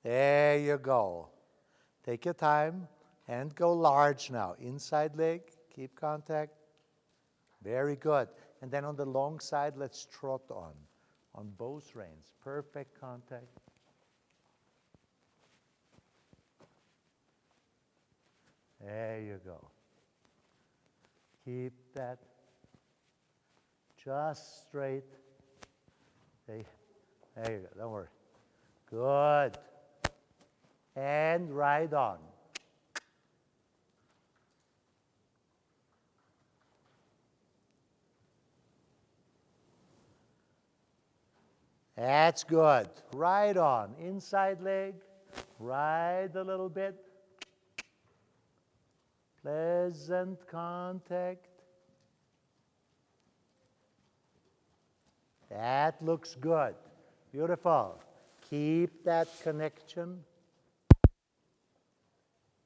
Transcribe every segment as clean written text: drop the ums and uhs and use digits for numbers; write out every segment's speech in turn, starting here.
There you go. Take your time and go large now. Inside leg, keep contact. Very good. And then on the long side, let's trot on both reins. Perfect contact. There you go. Keep that just straight. There you go. Don't worry. Good. And right on. That's good. Right on. Inside leg. Ride a little bit. Pleasant contact. That looks good. Beautiful. Keep that connection.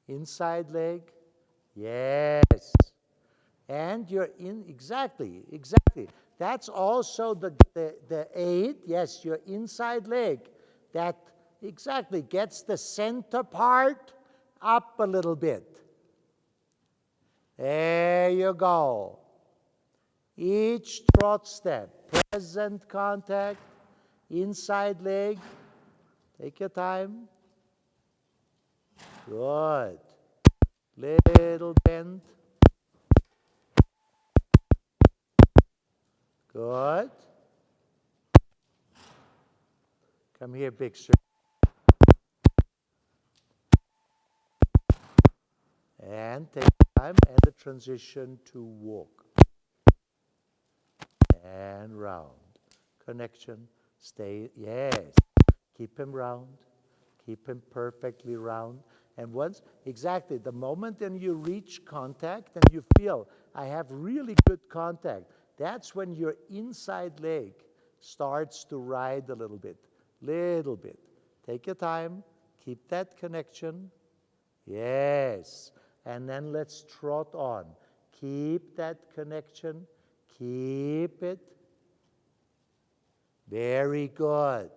Inside leg. Yes. And you're in, exactly. That's also the aid, yes, your inside leg. That exactly gets the center part up a little bit. There you go. Each trot step, present contact, inside leg. Take your time. Good. Little bend. Good. Come here, big sir. And take time and the transition to walk. And round. Connection. Stay. Yes. Keep him round. Keep him perfectly round. And once, exactly, the moment then you reach contact and you feel, I have really good contact, that's when your inside leg starts to ride a little bit. Take your time. Keep that connection. Yes. And then let's trot on. Keep that connection. Keep it. Very good.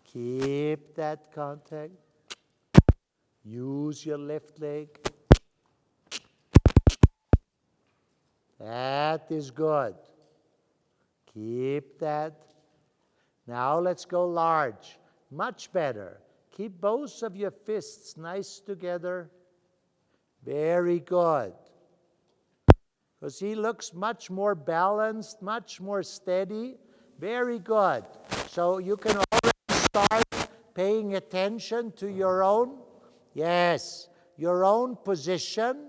Keep that contact. Use your left leg. That is good. Keep that. Now let's go large. Much better. Keep both of your fists nice together. Very good. Because he looks much more balanced, much more steady. Very good. So you can already start paying attention to your own, yes, your own position.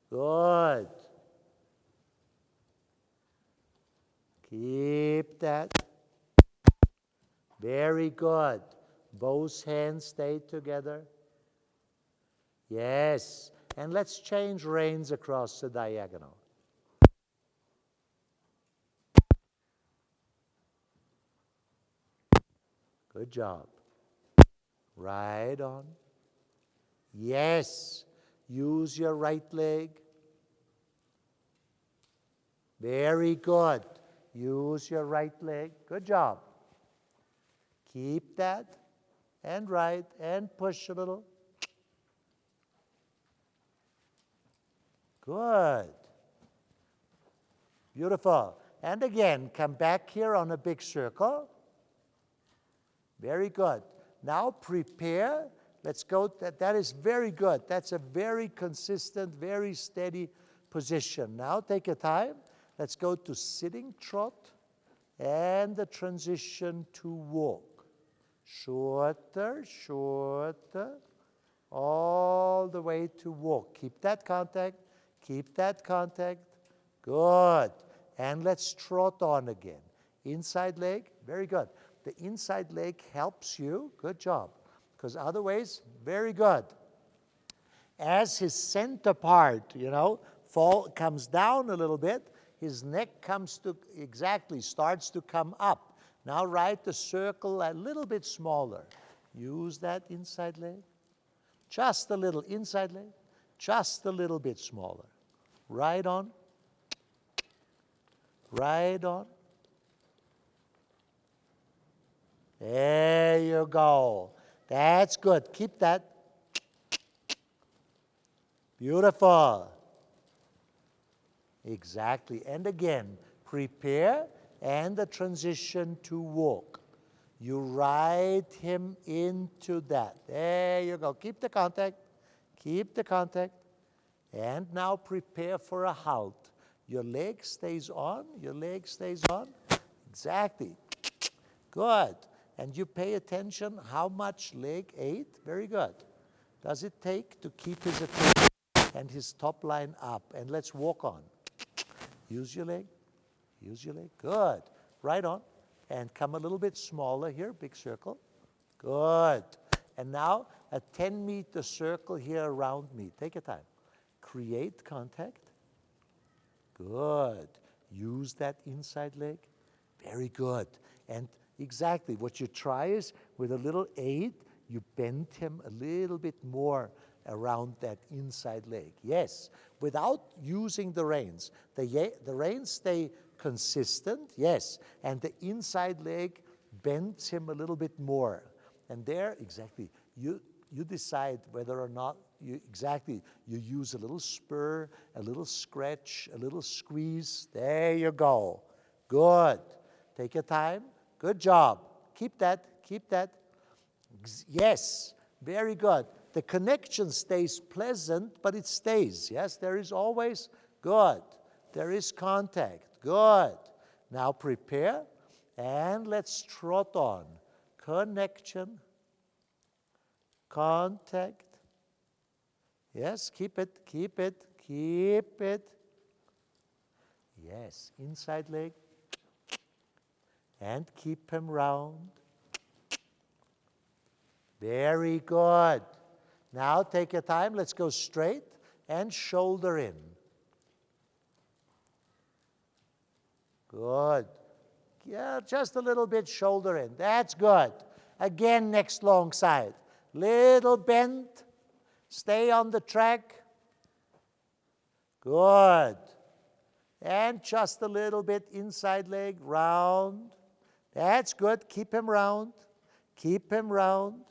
Good. Keep that. Very good. Both hands stay together. Yes. And let's change reins across the diagonal. Good job. Right on. Yes. Use your right leg. Very good. Use your right leg. Good job. Keep that. And right. And push a little. Good. Beautiful. And again, come back here on a big circle. Very good. Now prepare. Let's go. That is very good. That's a very consistent, very steady position. Now take your time. Let's go to sitting trot and the transition to walk. Shorter, shorter, all the way to walk. Keep that contact. Keep that contact. Good. And let's trot on again. Inside leg. Very good. The inside leg helps you. Good job. Because otherwise, very good. As his center part, comes down a little bit, his neck comes to, starts to come up. Now write the circle a little bit smaller. Use that inside leg. Just a little inside leg. Just a little bit smaller. Right on. Right on. There you you go. That's good. Keep that. Beautiful. Exactly. And again, prepare and the transition to walk. You ride him into that. There you go. Keep the contact. Keep the contact. And now prepare for a halt. Your leg stays on. Your leg stays on. Exactly. Good. And you pay attention how much leg ate. Very good. Does it take to keep his attention and his top line up? And let's walk on. Use your leg. Use your leg. Good. Right on. And come a little bit smaller here. Big circle. Good. And now a 10-meter circle here around me. Take your time. Create contact. Good. Use that inside leg. Very good. And exactly what you try is with a little aid, you bend him a little bit more around that inside leg. Yes, without using the reins. The reins stay consistent, yes, and the inside leg bends him a little bit more. And there, exactly, you decide whether or not you use a little spur, a little scratch, a little squeeze. There you go. Good. Take your time. Good job. Keep that. Keep that. Yes. Very good. The connection stays pleasant, but it stays. Yes, there is always good. There is contact. Good. Now prepare and let's trot on. Connection. Contact. Yes, keep it, keep it, keep it. Yes, inside leg. And keep him round. Very good. Now take your time. Let's go straight and shoulder in. Good. Yeah, just a little bit shoulder in. That's good. Again, next long side. Little bend. Stay on the track. Good. And just a little bit inside leg, round. That's good. Keep him round. Keep him round.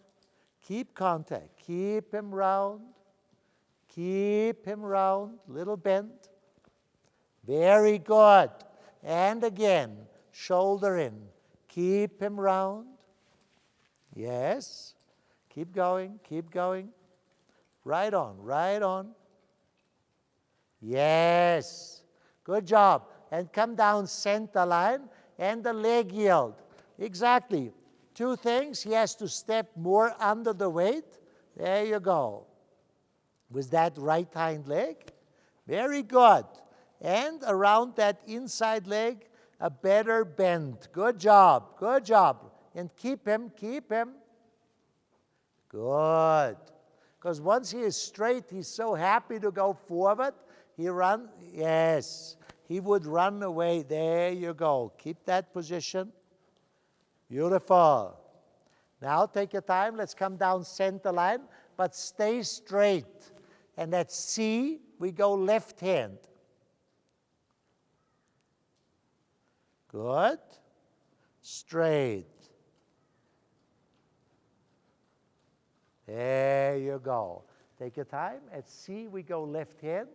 Keep contact. Keep him round. Keep him round. Little bend. Very good. And again, shoulder in. Keep him round. Yes. Keep going. Keep going. Right on. Right on. Yes. Good job. And come down center line and the leg yield. Exactly. Two things. He has to step more under the weight. There you go. With that right hind leg. Very good. And around that inside leg, a better bend. Good job. Good job. And keep him. Keep him. Good. Because once he is straight, he's so happy to go forward. He run. Yes. He would run away. There you go. Keep that position. Beautiful. Now take your time. Let's come down center line, but stay straight. And at C, we go left hand. Good. Straight. There you go. Take your time. At C, we go left hand.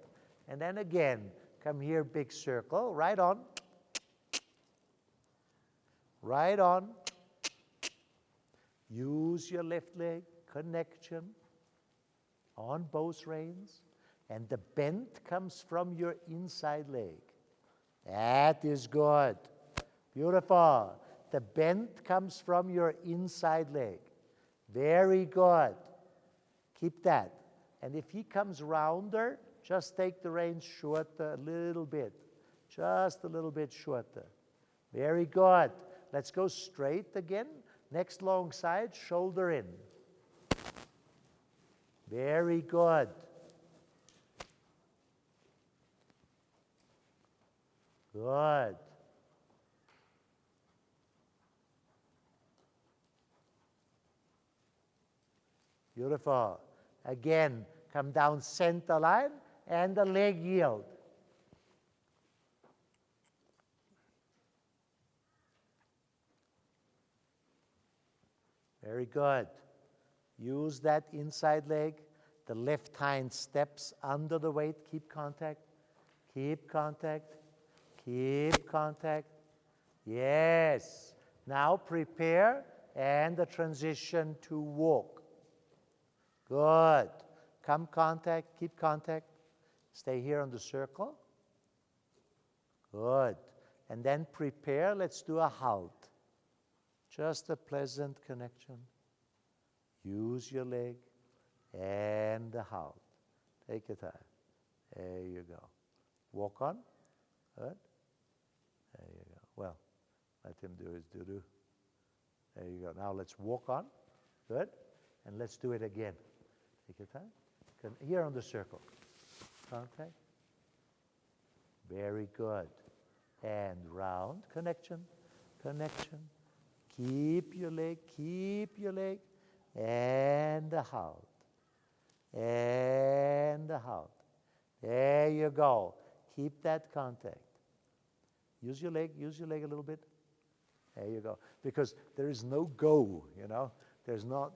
And then again, come here, big circle. Right on. Right on. Use your left leg. Connection on both reins. And the bend comes from your inside leg. That is good. Beautiful. The bend comes from your inside leg. Very good. Keep that. And if he comes rounder, just take the reins shorter a little bit. Just a little bit shorter. Very good. Let's go straight again. Next long side, shoulder in. Very good. Good. Beautiful. Again, come down center line and the leg yield. Very good. Use that inside leg. The left hind steps under the weight. Keep contact. Keep contact. Keep contact. Yes. Now prepare and the transition to walk. Good. Come contact. Keep contact. Stay here on the circle. Good. And then prepare. Let's do a halt. Just a pleasant connection. Use your leg and the halt. Take your time. There you go. Walk on. Good. There you go. Well, let him do his doo-doo. There you go. Now let's walk on. Good. And let's do it again. Take your time. Here on the circle. Contact. Very good. And round. Connection. Connection. Keep your leg. Keep your leg. And the halt. And the halt. There you go. Keep that contact. Use your leg a little bit. There you go. Because there is no go, There's not,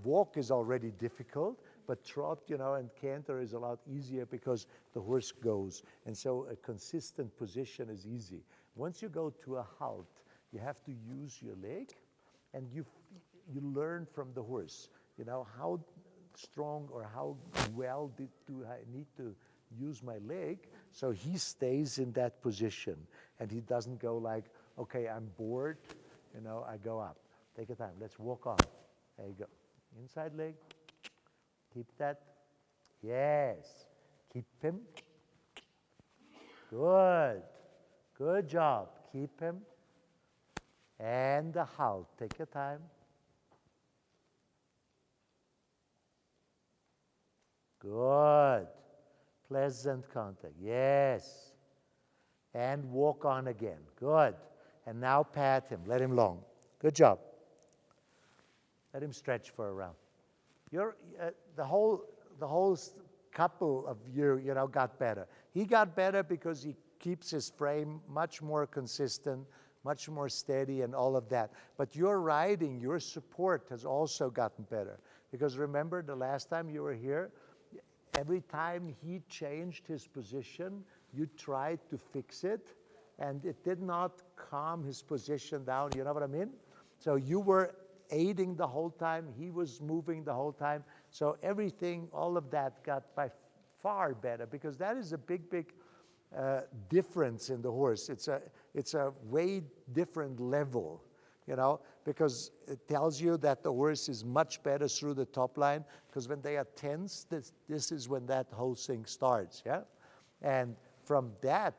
walk is already difficult, but trot, and canter is a lot easier because the horse goes. And so a consistent position is easy. Once you go to a halt, you have to use your leg, and you learn from the horse, how strong or how well do I need to use my leg, so he stays in that position, and he doesn't go like, okay, I'm bored, I go up. Take your time. Let's walk on. There you go. Inside leg. Keep that. Yes. Keep him. Good. Good job. Keep him. And the halt. Take your time. Good. Pleasant contact. Yes. And walk on again. Good. And now pat him. Let him long. Good job. Let him stretch for a round. You're, the whole couple of you, got better. He got better because he keeps his frame much more consistent, much more steady, and all of that. But your riding, your support has also gotten better. Because remember the last time you were here, every time he changed his position, you tried to fix it, and it did not calm his position down. You know what I mean? So you were aiding the whole time. He was moving the whole time. So everything, all of that got by far better, because that is a big difference in the horse. It's a way different level, because it tells you that the horse is much better through the top line, because when they are tense, this is when that whole thing starts, yeah? And from that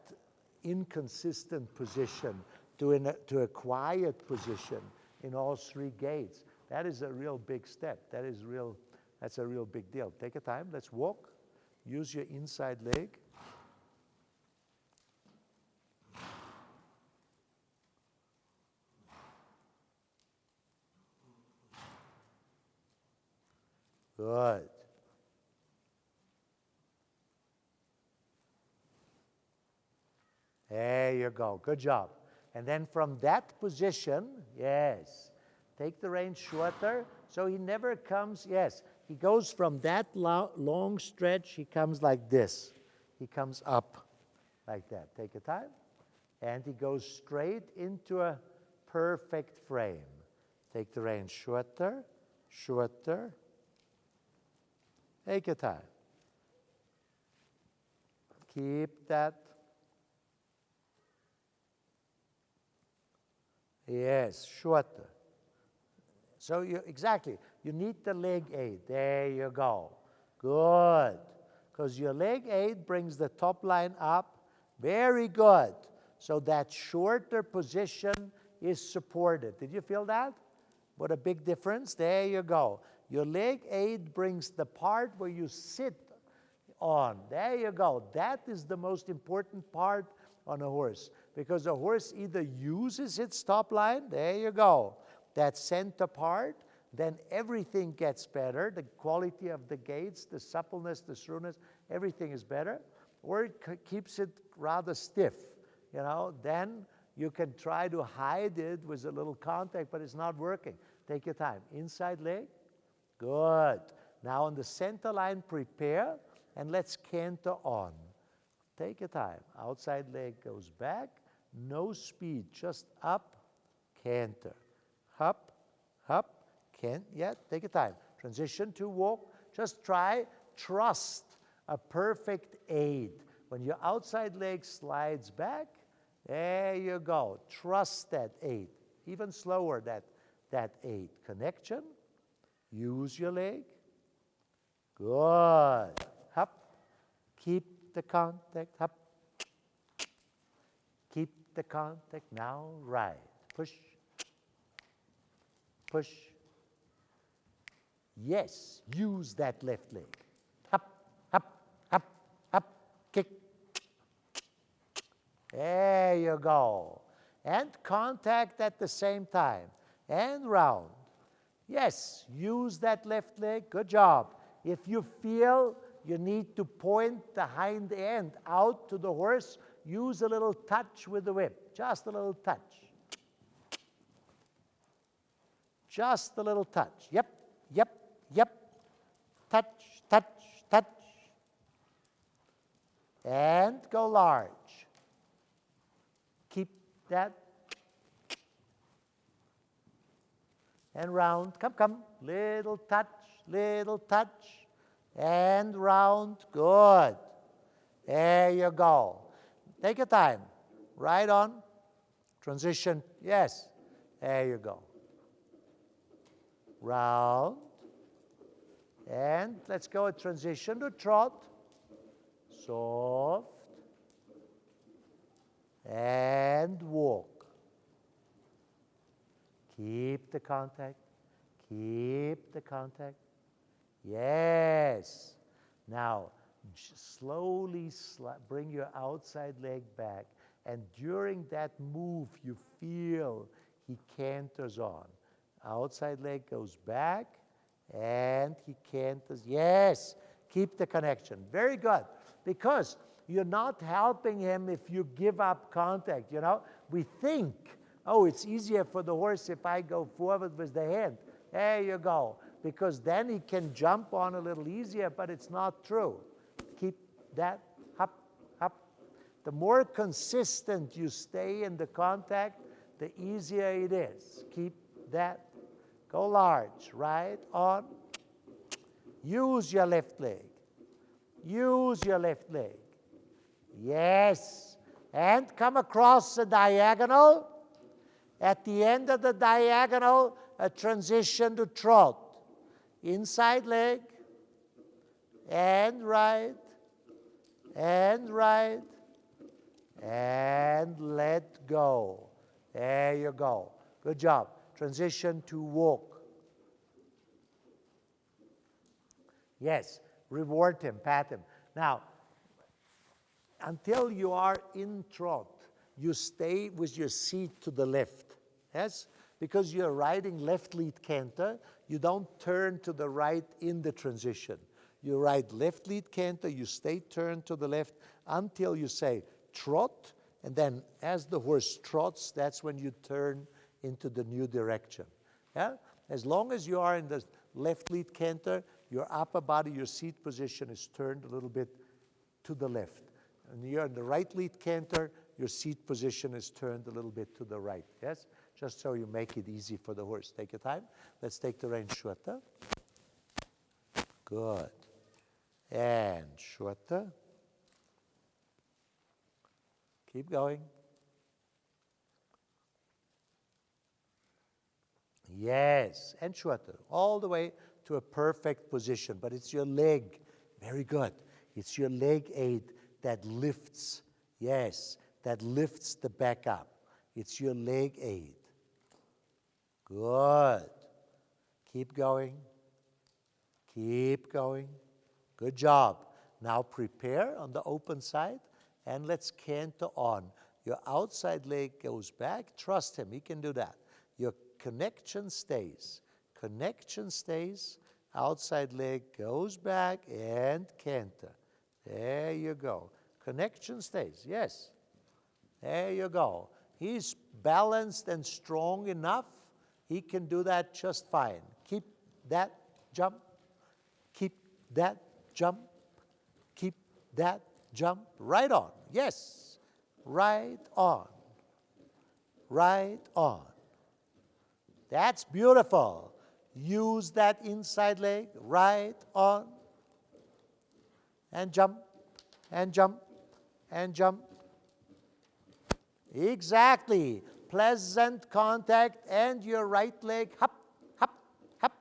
inconsistent position to a quiet position in all three gaits, that is a real big step. That's a real big deal. Take your time. Let's walk. Use your inside leg. Good. There you go. Good job. And then from that position, yes, take the rein shorter so he never comes, yes, he goes from that long stretch, he comes like this. He comes up like that. Take your time. And he goes straight into a perfect frame. Take the rein shorter, shorter. Take your time. Keep that. Yes, shorter. So you need the leg aid. There you go. Good. Because your leg aid brings the top line up. Very good. So that shorter position is supported. Did you feel that? What a big difference. There you go. Your leg aid brings the part where you sit on. There you go. That is the most important part on a horse, because a horse either uses its top line, there you go, that center part, then everything gets better, the quality of the gaits, the suppleness, the throughness, everything is better, or it keeps it rather stiff, then you can try to hide it with a little contact, but it's not working. Take your time. Inside leg. Good. Now on the center line, prepare, and let's canter on. Take your time. Outside leg goes back. No speed, just up, canter. Hop, hop, can't yet. Take your time. Transition to walk. Just try, trust a perfect aid. When your outside leg slides back, there you go. Trust that aid. Even slower, that aid. Connection. Use your leg. Good. Hop. Keep the contact. Hop. Keep the contact. Now right. Push. Push. Yes. Use that left leg. Hop, hop, hop, hop. Kick. There you go. And contact at the same time. And round. Yes, use that left leg. Good job. If you feel you need to point the hind end out to the horse, use a little touch with the whip. Just a little touch. Just a little touch. Yep, yep, yep. Touch, touch, touch. And go large. Keep that. And round. Come, come. Little touch, and round. Good. There you go. Take your time. Right on. Transition. Yes. There you go. Round. And let's go a transition to trot. Soft. And walk. Keep the contact. Keep the contact. Yes. Now, slowly bring your outside leg back. And during that move, you feel he canters on. Outside leg goes back, and he canters. Yes. Keep the connection. Very good. Because you're not helping him if you give up contact. You know, we think, oh, it's easier for the horse if I go forward with the hand. There you go. Because then he can jump on a little easier, but it's not true. Keep that hop, hop. The more consistent you stay in the contact, the easier it is. Keep that. Go large. Right on. Use your left leg. Use your left leg. Yes. And come across the diagonal. At the end of the diagonal, a transition to trot. Inside leg, and right, and right, and let go. There you go. Good job. Transition to walk. Yes, reward him, pat him. Now, until you are in trot, you stay with your seat to the left. Yes? Because you're riding left lead canter, you don't turn to the right in the transition. You ride left lead canter, you stay turned to the left until you say trot, and then as the horse trots, that's when you turn into the new direction. Yeah? As long as you are in the left lead canter, your upper body, your seat position is turned a little bit to the left. And you're in the right lead canter, your seat position is turned a little bit to the right. Yes? Just so you make it easy for the horse. Take your time. Let's take the rein shorter. Good. And shorter. Keep going. Yes, and shorter. All the way to a perfect position. But it's your leg. Very good. It's your leg aid that lifts. Yes, that lifts the back up. It's your leg aid. Good. Keep going. Keep going. Good job. Now prepare on the open side and let's canter on. Your outside leg goes back. Trust him. He can do that. Your connection stays. Connection stays. Outside leg goes back and canter. There you go. Connection stays. Yes. There you go. He's balanced and strong enough. He can do that just fine. Keep that jump. Keep that jump. Keep that jump. Right on. Yes. Right on. Right on. That's beautiful. Use that inside leg. Right on. And jump. And jump. And jump. Exactly. Pleasant contact and your right leg. Hop, hop, hop.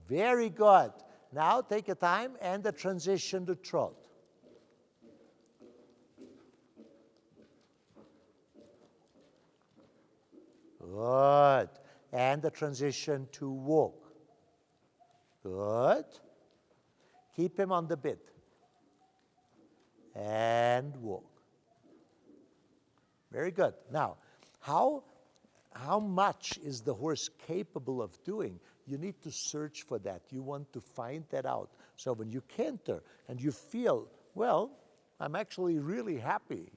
Very good. Now take your time and the transition to trot. Good. And the transition to walk. Good. Keep him on the bit. And walk. Very good. Now, how much is the horse capable of doing? You need to search for that. You want to find that out. So when you canter and you feel, well, I'm actually really happy,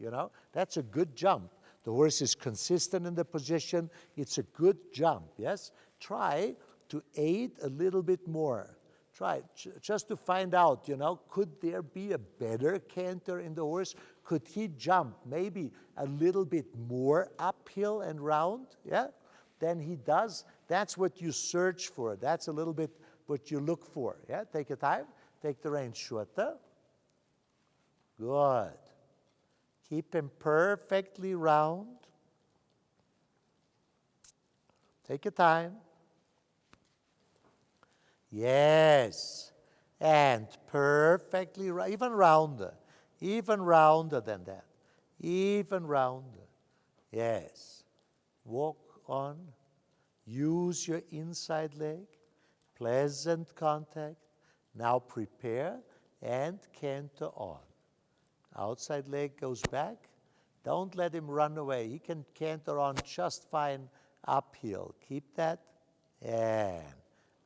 that's a good jump. The horse is consistent in the position. It's a good jump, yes? Try to aid a little bit more. Try just to find out, could there be a better canter in the horse? Could he jump maybe a little bit more uphill and round, than he does? That's what you search for. That's a little bit what you look for, Take your time. Take the reins shorter. Good. Keep him perfectly round. Take your time. Yes. And perfectly, even rounder than that. Even rounder. Yes. Walk on. Use your inside leg. Pleasant contact. Now prepare and canter on. Outside leg goes back. Don't let him run away. He can canter on just fine uphill. Keep that. And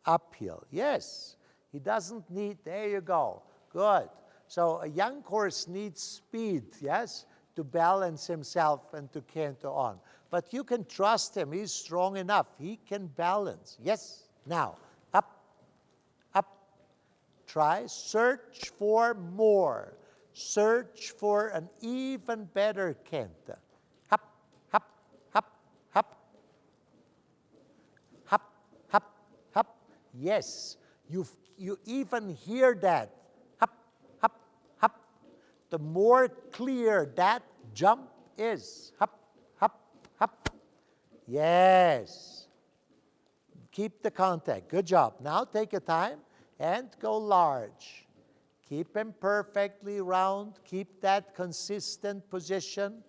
uphill. Yes. He doesn't need, there you go. Good. So a young horse needs speed, yes, to balance himself and to canter on. But you can trust him. He's strong enough. He can balance. Yes. Now, up, up. Try. Search for more. Search for an even better canter. Hop, hop, hop, hop. Hop, hop, hop. Yes. You even hear that. Hop, hop, hop. The more clear that jump is. Hop, hop, hop. Yes. Keep the contact. Good job. Now take your time and go large. Keep him perfectly round. Keep that consistent position.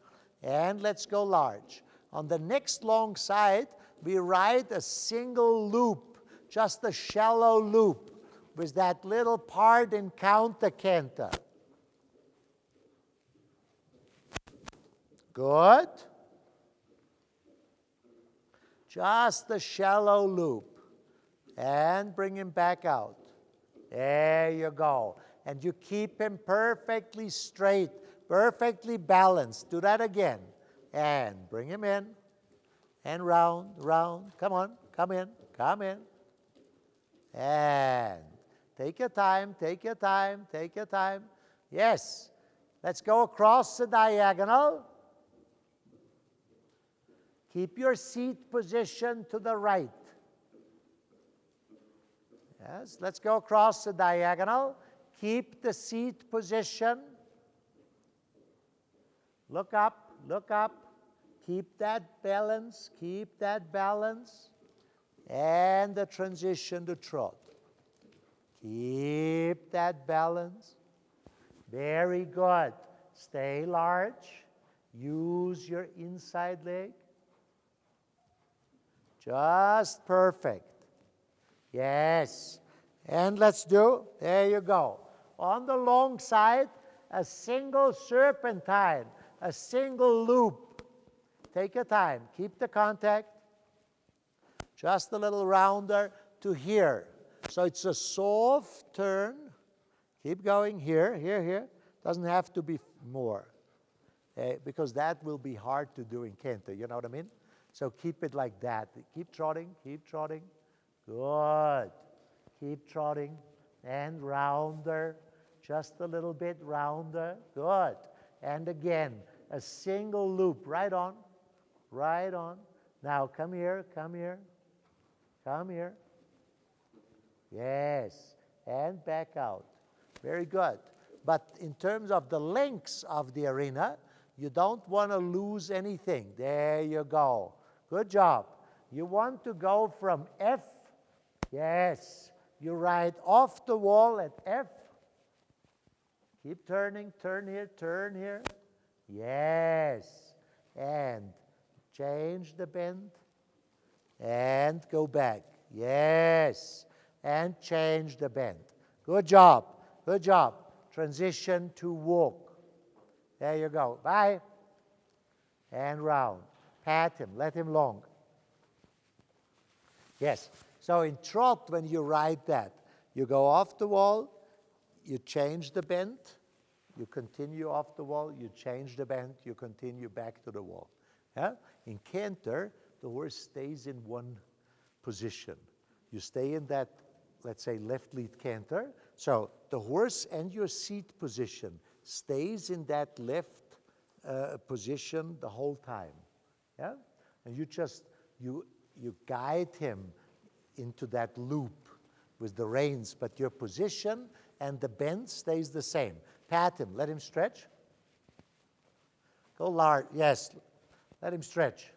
And let's go large. On the next long side, we ride a single loop, just a shallow loop, with that little part in counter canter. Good. Just a shallow loop. And bring him back out. There you go. And you keep him perfectly straight, perfectly balanced. Do that again. And bring him in. And round, round. Come on, come in, come in. And take your time, take your time, take your time. Yes. Let's go across the diagonal. Keep your seat position to the right. Yes, let's go across the diagonal. Keep the seat position. Look up, look up. Keep that balance, keep that balance. And the transition to trot. Keep that balance. Very good. Stay large. Use your inside leg. Just perfect. Yes. And let's do, there you go. On the long side, a single serpentine, a single loop. Take your time. Keep the contact. Just a little rounder to here. So it's a soft turn. Keep going here, here, here. Doesn't have to be more. Because that will be hard to do in canter, you know what I mean? So keep it like that. Keep trotting, keep trotting. Good. Keep trotting. And rounder. Just a little bit rounder. Good. And again, a single loop. Right on. Right on. Now come here, come here. Come here. Yes. And back out. Very good. But in terms of the lengths of the arena, you don't want to lose anything. There you go. Good job. You want to go from F. Yes. You ride off the wall at F. Keep turning. Turn here. Turn here. Yes. And change the bend. And go back. Yes. And change the bend. Good job. Good job. Transition to walk. There you go. Bye. And round. Pat him. Let him long. Yes. So in trot, when you ride that, you go off the wall, you change the bend, you continue off the wall, you change the bend, you continue back to the wall. Yeah? In canter, the horse stays in one position. You stay in that, let's say, left lead canter. So the horse and your seat position stays in that left position the whole time. Yeah? And you just, you guide him into that loop with the reins, but your position and the bend stays the same. Pat him, let him stretch. Go large, yes, let him stretch.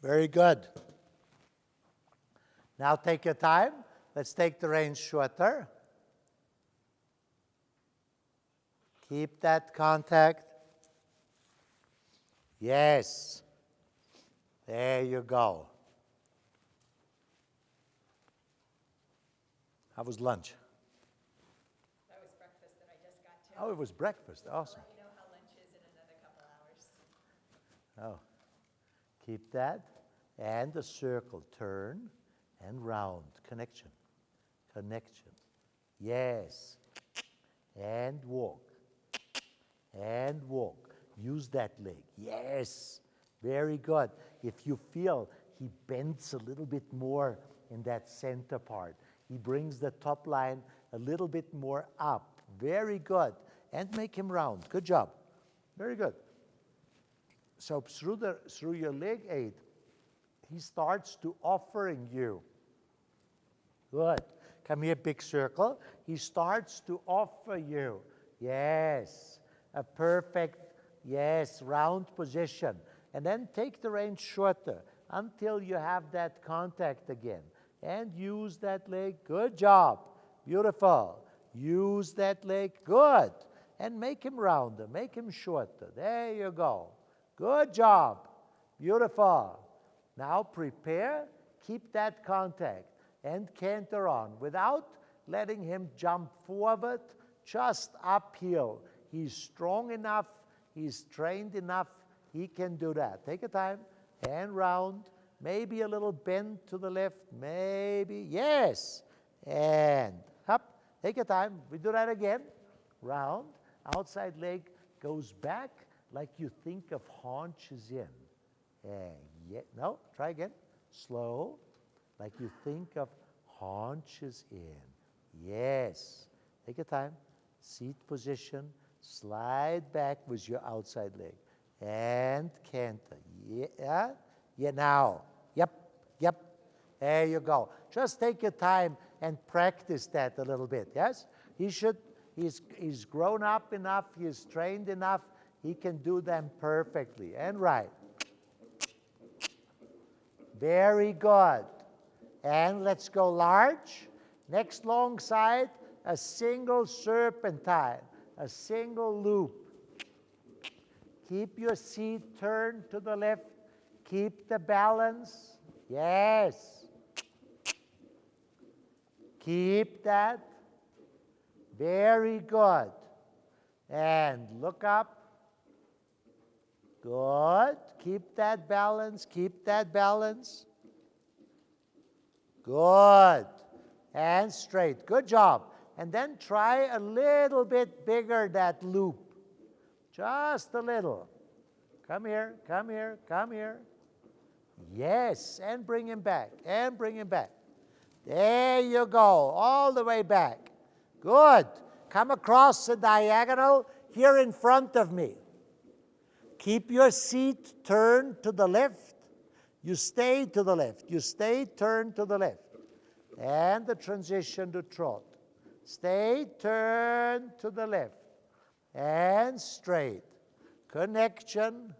Very good. Now take your time. Let's take the reins shorter. Keep that contact. Yes. There you go. How was lunch? That was breakfast that I just got to. Oh, it was breakfast. Awesome. I'll let you know how lunch is in another couple hours. Oh. Keep that. And a circle. Turn and round. Connection. Connection. Yes. And walk. And walk. Use that leg. Yes. Very good. If you feel he bends a little bit more in that center part, he brings the top line a little bit more up. Very good. And make him round. Good job. Very good. So through your leg aid, he starts to offering you. Good. Come here, big circle. He starts to offer you. Yes. A perfect, yes, round position. And then take the reins shorter until you have that contact again. And use that leg. Good job. Beautiful. Use that leg. Good. And make him rounder. Make him shorter. There you go. Good job. Beautiful. Now prepare. Keep that contact. And canter on without letting him jump forward, just uphill. He's strong enough. He's trained enough. He can do that. Take a time. And round. Maybe a little bend to the left. Maybe. Yes. And up. Take a time. We do that again. Round. Outside leg goes back like you think of haunches in. And no, try again. Slow. Like you think of haunches in. Yes. Take your time. Seat position. Slide back with your outside leg. And canter. Yeah. Yeah, now. Yep. Yep. There you go. Just take your time and practice that a little bit. Yes? He's grown up enough. He's trained enough. He can do them perfectly. And right. Very good. And let's go large. Next long side, a single serpentine, a single loop. Keep your seat turned to the left. Keep the balance. Yes. Keep that. Very good. And look up. Good. Keep that balance. Keep that balance. Good. And straight. Good job. And then try a little bit bigger that loop. Just a little. Come here, come here, come here. Yes, and bring him back, and bring him back. There you go, all the way back. Good. Come across the diagonal here in front of me. Keep your seat turned to the left. You stay to the left. You stay turned to the left. And the transition to trot. Stay turned to the left. And straight. Connection.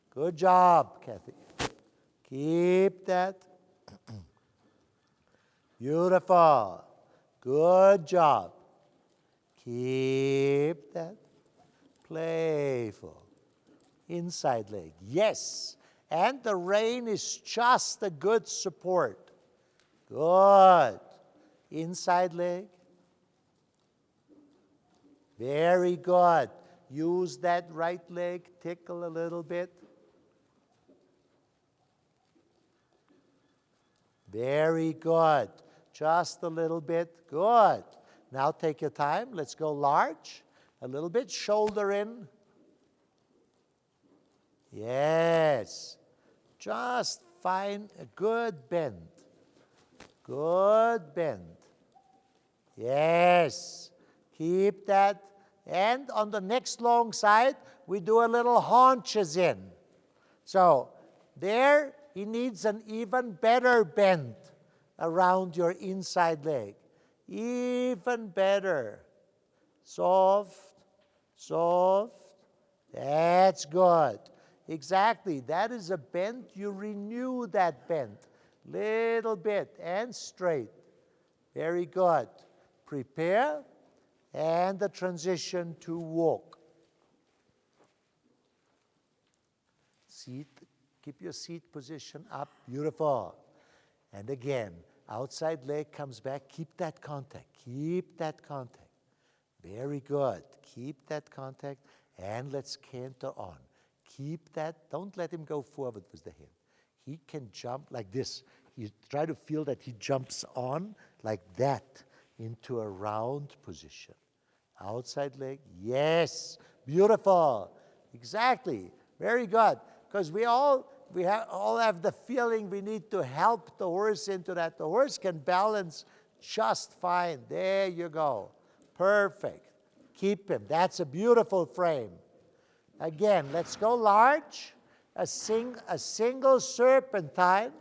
Good job, Kathy. Keep that. Beautiful. Good job. Keep that. Playful. Inside leg. Yes. And the rein is just a good support. Good. Inside leg. Very good. Use that right leg. Tickle a little bit. Very good. Just a little bit. Good. Now take your time. Let's go large. A little bit. Shoulder in. Yes. Just find a good bend. Good bend. Yes. Keep that. And on the next long side, we do a little haunches in. So there, he needs an even better bend around your inside leg. Even better. Soft, soft. That's good. Exactly. That is a bend. You renew that bend. Little bit and straight. Very good. Prepare and the transition to walk. Seat. Keep your seat position up. Beautiful. And again, outside leg comes back. Keep that contact. Keep that contact. Very good. Keep that contact. And let's canter on. Keep that. Don't let him go forward with the hand. He can jump like this. You try to feel that he jumps on like that into a round position. Outside leg. Yes. Beautiful. Exactly. Very good. Because we all have the feeling we need to help the horse into that. The horse can balance just fine. There you go. Perfect. Keep him. That's a beautiful frame. Again, let's go large. A single serpentine.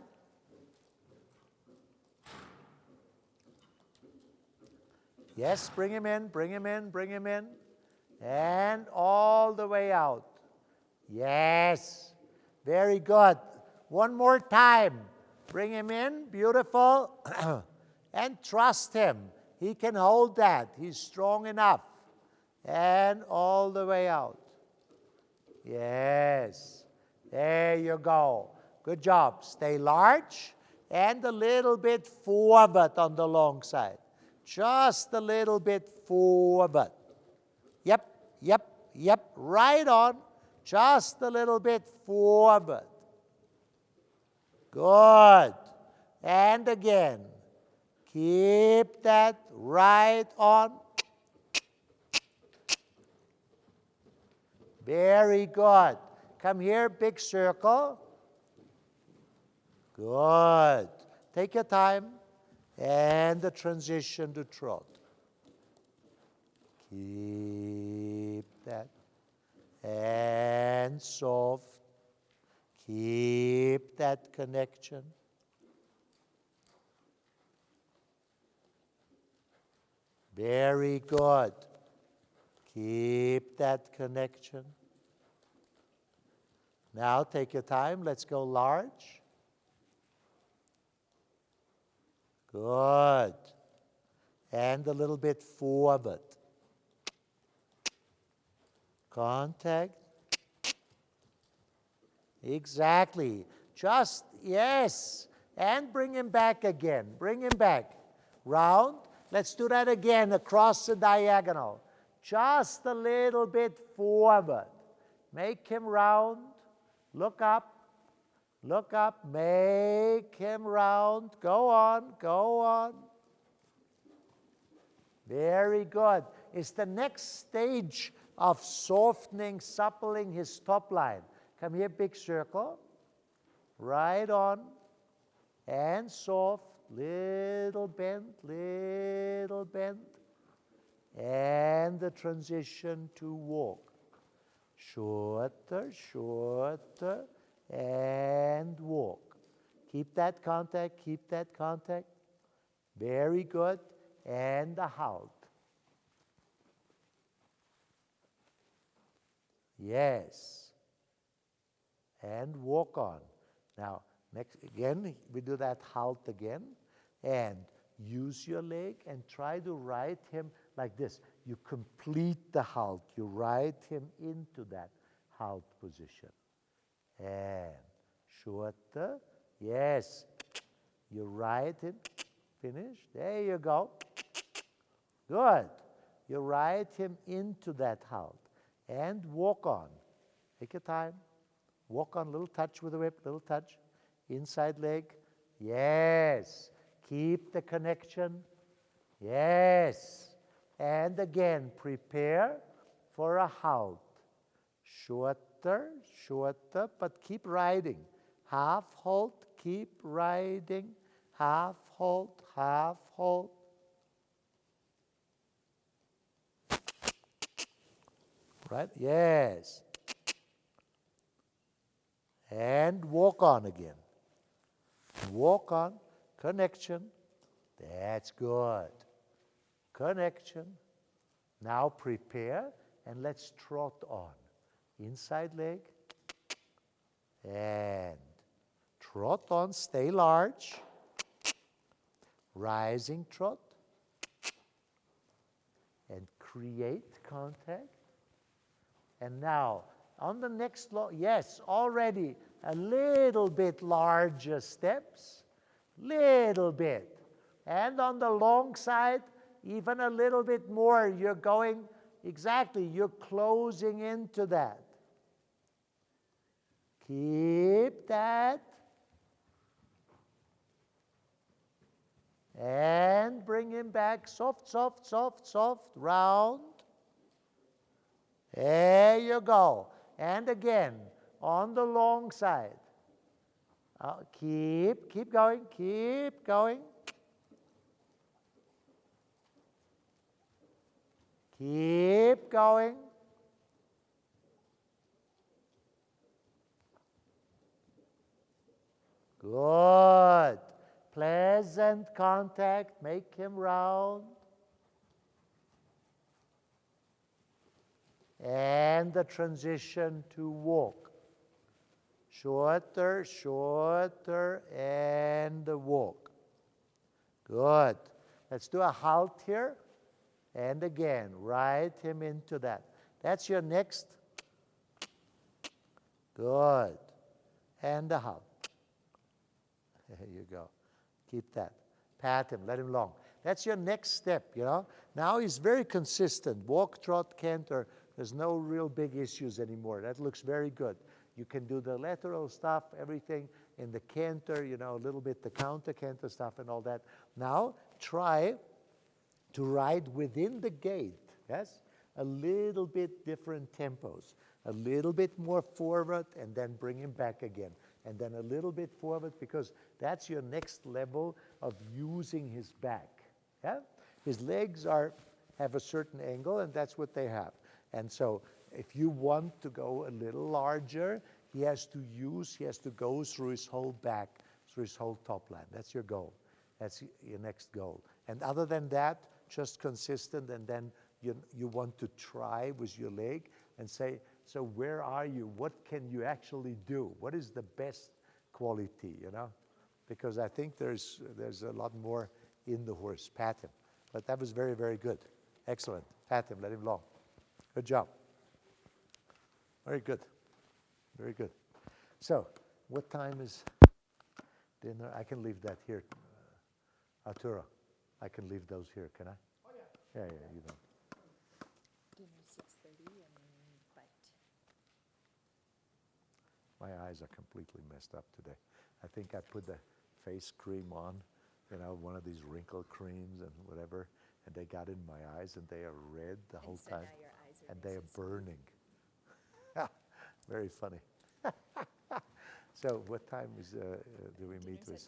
Yes, bring him in, bring him in, bring him in. And all the way out. Yes. Very good. One more time. Bring him in. Beautiful. And trust him. He can hold that. He's strong enough. And all the way out. Yes. There you go. Good job. Stay large and a little bit forward on the long side. Just a little bit forward. Yep, yep, yep. Right on. Just a little bit forward. Good. And again. Keep that right on. Very good. Come here, big circle. Good. Take your time. And the transition to trot. Keep that. And soft. Keep that connection. Very good. Keep that connection. Now take your time. Let's go large. Good. And a little bit forward. Contact. Exactly. Just, yes. And bring him back again. Bring him back. Round. Let's do that again across the diagonal. Just a little bit forward. Make him round. Look up. Look up. Make him round. Go on. Go on. Very good. It's the next stage of softening, suppling his top line. Come here, big circle. Right on. And soft. Little bend, little bend. And the transition to walk. Shorter, shorter, and walk. Keep that contact, keep that contact. Very good. And the halt. Yes. And walk on. Now, next, again, we do that halt again. And use your leg and try to ride him like this. You complete the halt. You ride him into that halt position. And shorter. Yes. You ride him. Finish. There you go. Good. You ride him into that halt. And walk on. Take your time. Walk on. Little touch with the whip. Little touch. Inside leg. Yes. Keep the connection. Yes. And again, prepare for a halt. Shorter, shorter, but keep riding. Half halt, keep riding. Half halt, half halt. Right? Yes. And walk on again. Walk on. Connection. That's good. Connection. Now prepare and let's trot on. Inside leg. And trot on. Stay large. Rising trot. And create contact. And now, on the next, yes, already a little bit larger steps. Little bit. And on the long side, even a little bit more. You're going, exactly, you're closing into that. Keep that. And bring him back. Soft, soft, soft, soft. Round. There you go. And again, on the long side. Keep going, keep going. Keep going. Good. Pleasant contact. Make him round. And the transition to walk. Shorter, shorter, and the walk. Good. Let's do a halt here. And again, ride him into that. That's your next. Good. And the halt. There you go. Keep that. Pat him, let him long. That's your next step, you know. Now he's very consistent. Walk, trot, canter. There's no real big issues anymore. That looks very good. You can do the lateral stuff, everything in the canter, you know, a little bit the counter canter stuff and all that. Now try to ride within the gait, yes? A little bit different tempos. A little bit more forward and then bring him back again. And then a little bit forward because that's your next level of using his back. Yeah? His legs have a certain angle and that's what they have. And so if you want to go a little larger, he has to go through his whole back, through his whole top line. That's your goal. That's your next goal. And other than that, just consistent, and then you want to try with your leg and say, so where are you? What can you actually do? What is the best quality, you know? Because I think there's a lot more in the horse. Pat him. But that was very, very good. Excellent. Pat him, let him long. Good job. Very good. Very good. So What time is dinner? I can leave that here. Arturo, I can leave those here, can I? Oh, yeah. Yeah, yeah, you don't. Dinner 6:30 but My eyes are completely messed up today. I think I put the face cream on, one of these wrinkle creams and whatever, and they got in my eyes and they are red the whole so time. now your eyes are And nice they are and smooth. burning. Very funny. So what time do we meet dinner's with? at